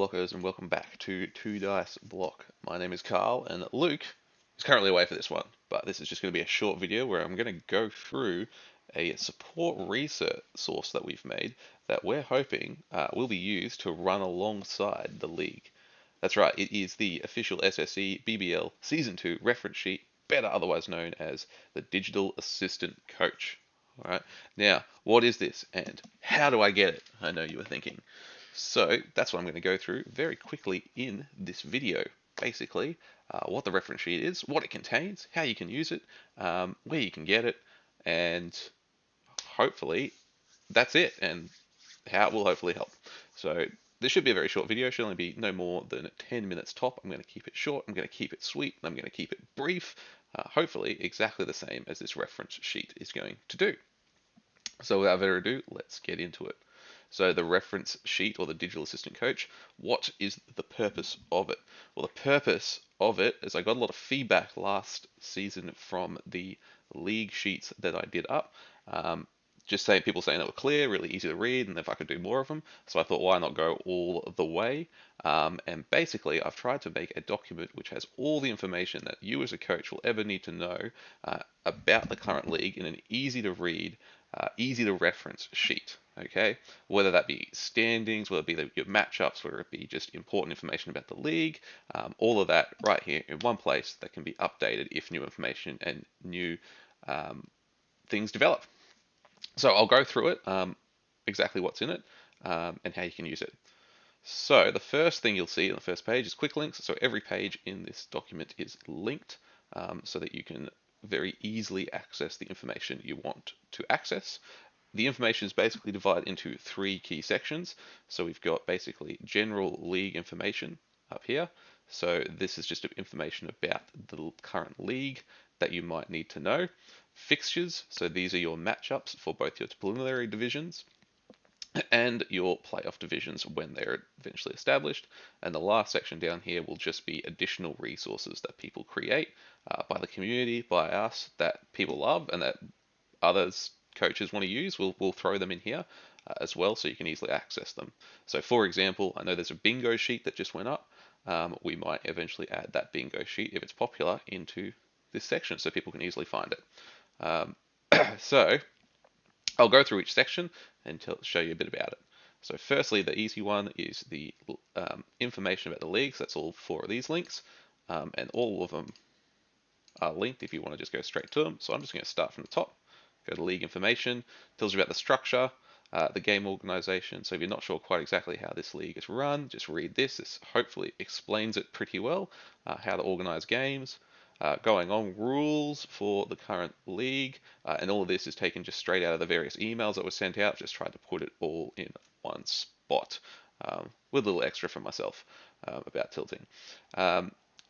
Blockers, and welcome back to Two Dice Block. My name is Carl, and Luke is currently away for this one, but this is just going to be a short video where I'm going to go through a support research source that we've made that we're hoping will be used to run alongside the league. That's right, it is the official SSE BBL Season 2 reference sheet, better otherwise known as the Digital Assistant Coach. All right, now what is this and how do I get it? I know you were thinking. So that's what I'm going to go through very quickly in this video. Basically, what the reference sheet is, what it contains, how you can use it, where you can get it, and hopefully that's it, and how it will hopefully help. So this should be a very short video, should only be no more than 10 minutes top. I'm going to keep it short, I'm going to keep it sweet, I'm going to keep it brief, hopefully exactly the same as this reference sheet is going to do. So without further ado, let's get into it. So the reference sheet or the digital assistant coach, what is the purpose of it? Well, the purpose of it is I got a lot of feedback last season from the league sheets that I did up. Just saying, people saying they were clear, really easy to read, and if I could do more of them. So I thought, why not go all the way? And basically, I've tried to make a document which has all the information that you as a coach will ever need to know about the current league in an easy to read, easy to reference sheet. Okay, whether that be standings, whether it be your matchups, whether it be just important information about the league, all of that right here in one place that can be updated if new information and new things develop. So I'll go through it, exactly what's in it, and how you can use it. So the first thing you'll see on the first page is quick links. So every page in this document is linked so that you can very easily access the information you want to access. The information is basically divided into three key sections. So we've got basically general league information up here. So this is just information about the current league that you might need to know. Fixtures, so these are your matchups for both your preliminary divisions and your playoff divisions when they're eventually established. And the last section down here will just be additional resources that people create by the community, by us, that people love and that others coaches want to use. We'll throw them in here as well so you can easily access them. So for example, I know there's a bingo sheet that just went up. We might eventually add that bingo sheet if it's popular into this section so people can easily find it. So I'll go through each section and show you a bit about it. So firstly, the easy one is the information about the leagues. That's all four of these links, and all of them are linked if you want to just go straight to them. So I'm just going to start from the top, go to league information, tells you about the structure, the game organization. So if you're not sure quite exactly how this league is run, just read this. This hopefully explains it pretty well, how to organize games. Going on rules for the current league, and all of this is taken just straight out of the various emails that were sent out. Just tried to put it all in one spot with a little extra from myself about tilting.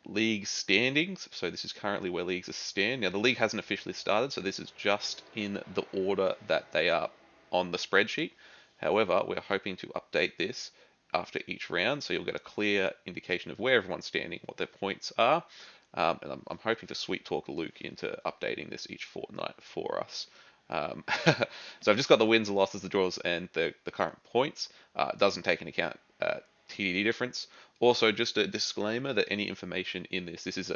League standings, so this is currently where leagues are stand. Now the league hasn't officially started, so this is just in the order that they are on the spreadsheet. However, we're hoping to update this after each round, so you'll get a clear indication of where everyone's standing, what their points are. And I'm hoping to sweet talk Luke into updating this each fortnight for us. So I've just got the wins, the losses, the draws, and the current points. It doesn't take into account TDD difference. Also, just a disclaimer that any information in this is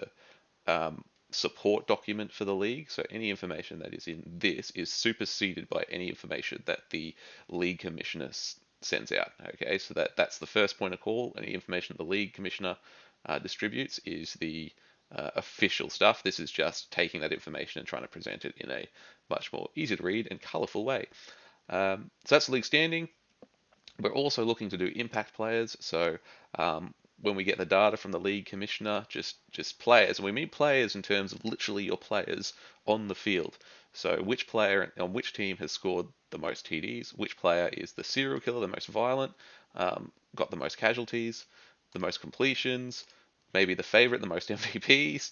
a support document for the league. So any information that is in this is superseded by any information that the league commissioner sends out. Okay, so that's the first point of call. Any information that the league commissioner distributes is the official stuff. This is just taking that information and trying to present it in a much more easy to read and colorful way. So that's the league standing. We're also looking to do impact players. So when we get the data from the league commissioner, just players, and we mean players in terms of literally your players on the field. So which player on which team has scored the most TDs, which player is the serial killer, the most violent, got the most casualties, the most completions, maybe the favorite, the most MVPs,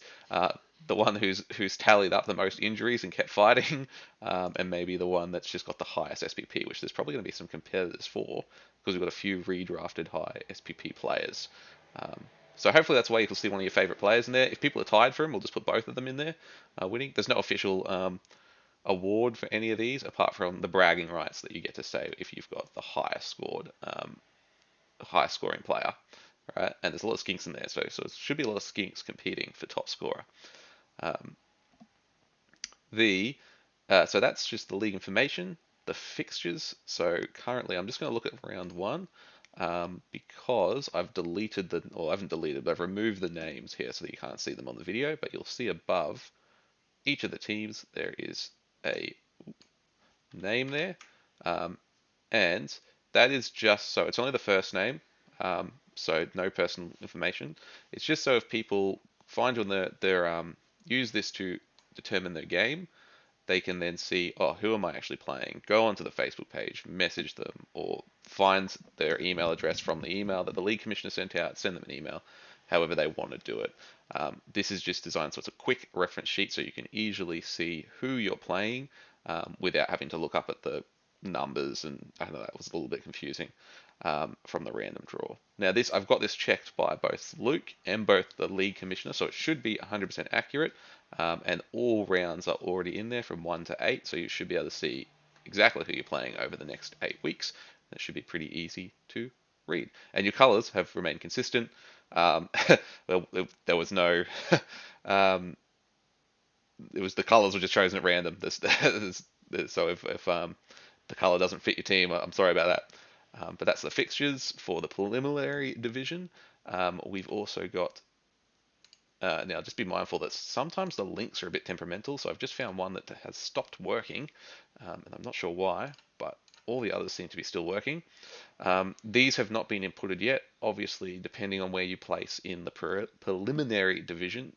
the one who's tallied up the most injuries and kept fighting, and maybe the one that's just got the highest SPP, which there's probably going to be some competitors for because we've got a few redrafted high SPP players. So hopefully that's why you can see one of your favorite players in there. If people are tied for him, we'll just put both of them in there winning. There's no official award for any of these apart from the bragging rights that you get to say if you've got the highest scored high scoring player, right? And there's a lot of skinks in there, so it should be a lot of skinks competing for top scorer. Um, the so that's just the league information, the fixtures. So currently, I'm just going to look at round one because I've deleted or I haven't deleted, but I've removed the names here so that you can't see them on the video. But you'll see above each of the teams there is a name there, um, and that is just so it's only the first name, so no personal information. It's just so if people find you on their use this to determine their game, they can then see, oh, who am I actually playing? Go onto the Facebook page, message them, or find their email address from the email that the league commissioner sent out, send them an email, however they want to do it. This is just designed so it's a quick reference sheet so you can easily see who you're playing without having to look up at the numbers, and I know that was a little bit confusing from the random draw. Now this I've got this checked by both Luke and both the league commissioner, so it should be 100% accurate, and all rounds are already in there from 1 to 8, so you should be able to see exactly who you're playing over the next 8 weeks. That should be pretty easy to read. And your colours have remained consistent. Well, there was no it was the colors were just chosen at random. So if the color doesn't fit your team, I'm sorry about that. But that's the fixtures for the preliminary division. We've also got now just be mindful that sometimes the links are a bit temperamental. So I've just found one that has stopped working, and I'm not sure why, but all the others seem to be still working. These have not been inputted yet. Obviously, depending on where you place in the preliminary division,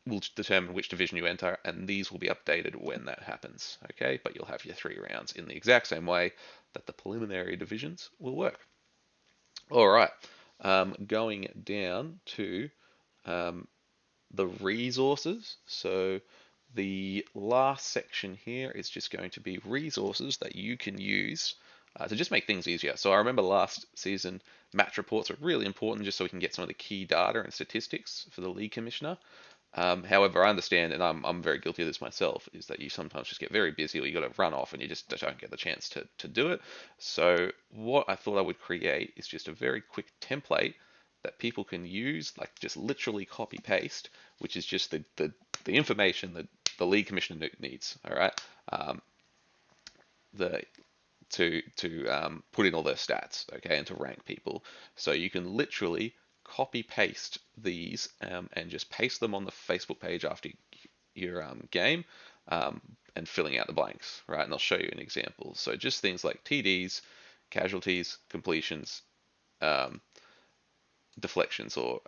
will determine which division you enter, and these will be updated when that happens. Okay, but you'll have your 3 rounds in the exact same way that the preliminary divisions will work. All right, going down to um, the resources. So the last section here is just going to be resources that you can use to just make things easier. So I remember last season, match reports are really important just so we can get some of the key data and statistics for the league commissioner. However, I understand, and I'm very guilty of this myself, is that you sometimes just get very busy or you got to run off and you just don't get the chance to do it. So what I thought I would create is just a very quick template that people can use, like just literally copy paste, which is just the information that the league commissioner needs. All right, the to put in all their stats, okay, and to rank people. So you can literally copy paste these and just paste them on the Facebook page after your game um, and filling out the blanks, right? And I'll show you an example. So just things like TDs, casualties, completions, um, deflections, or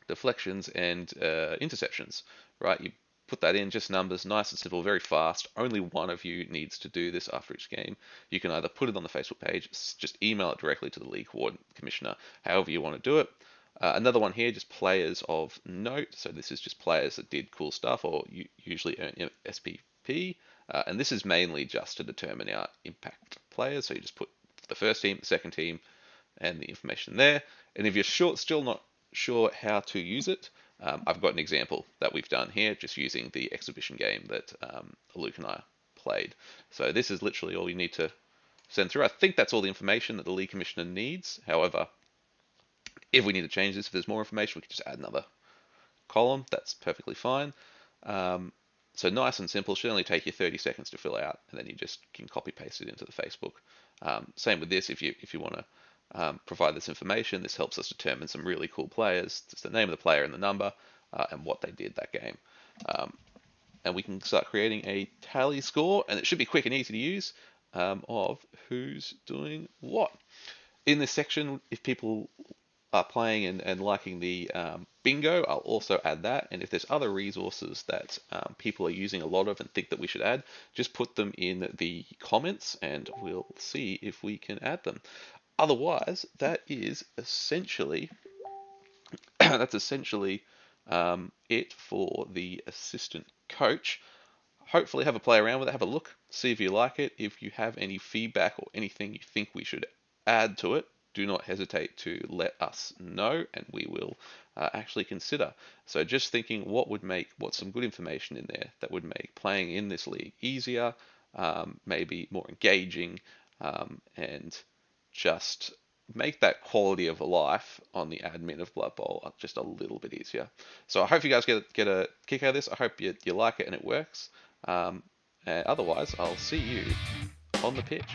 deflections and interceptions, right? You put that in, just numbers, nice and simple, very fast. Only one of you needs to do this after each game. You can either put it on the Facebook page, just email it directly to the league commissioner, however you want to do it. Another one here, just players of note. So this is just players that did cool stuff or usually earn SPP. And this is mainly just to determine our impact players. So you just put the first team, the second team, and the information there. And if you're still not sure how to use it, I've got an example that we've done here, just using the exhibition game that Luke and I played. So this is literally all you need to send through. I think that's all the information that the league commissioner needs. However, if we need to change this, if there's more information, we can just add another column. That's perfectly fine. So nice and simple. Should only take you 30 seconds to fill out, and then you just can copy paste it into the Facebook. Same with this. If you want to provide this information, this helps us determine some really cool players. Just the name of the player and the number, and what they did that game. And we can start creating a tally score, and it should be quick and easy to use of who's doing what. In this section, if people are playing and liking the bingo, I'll also add that. And if there's other resources that people are using a lot of and think that we should add, just put them in the comments and we'll see if we can add them. Otherwise, that is essentially it for the assistant coach. Hopefully have a play around with it, have a look, see if you like it. If you have any feedback or anything you think we should add to it, do not hesitate to let us know and we will actually consider. So just thinking what's some good information in there that would make playing in this league easier, maybe more engaging, and just make that quality of life on the admin of Blood Bowl just a little bit easier. So I hope you guys get a kick out of this. I hope you like it and it works. Otherwise, I'll see you on the pitch.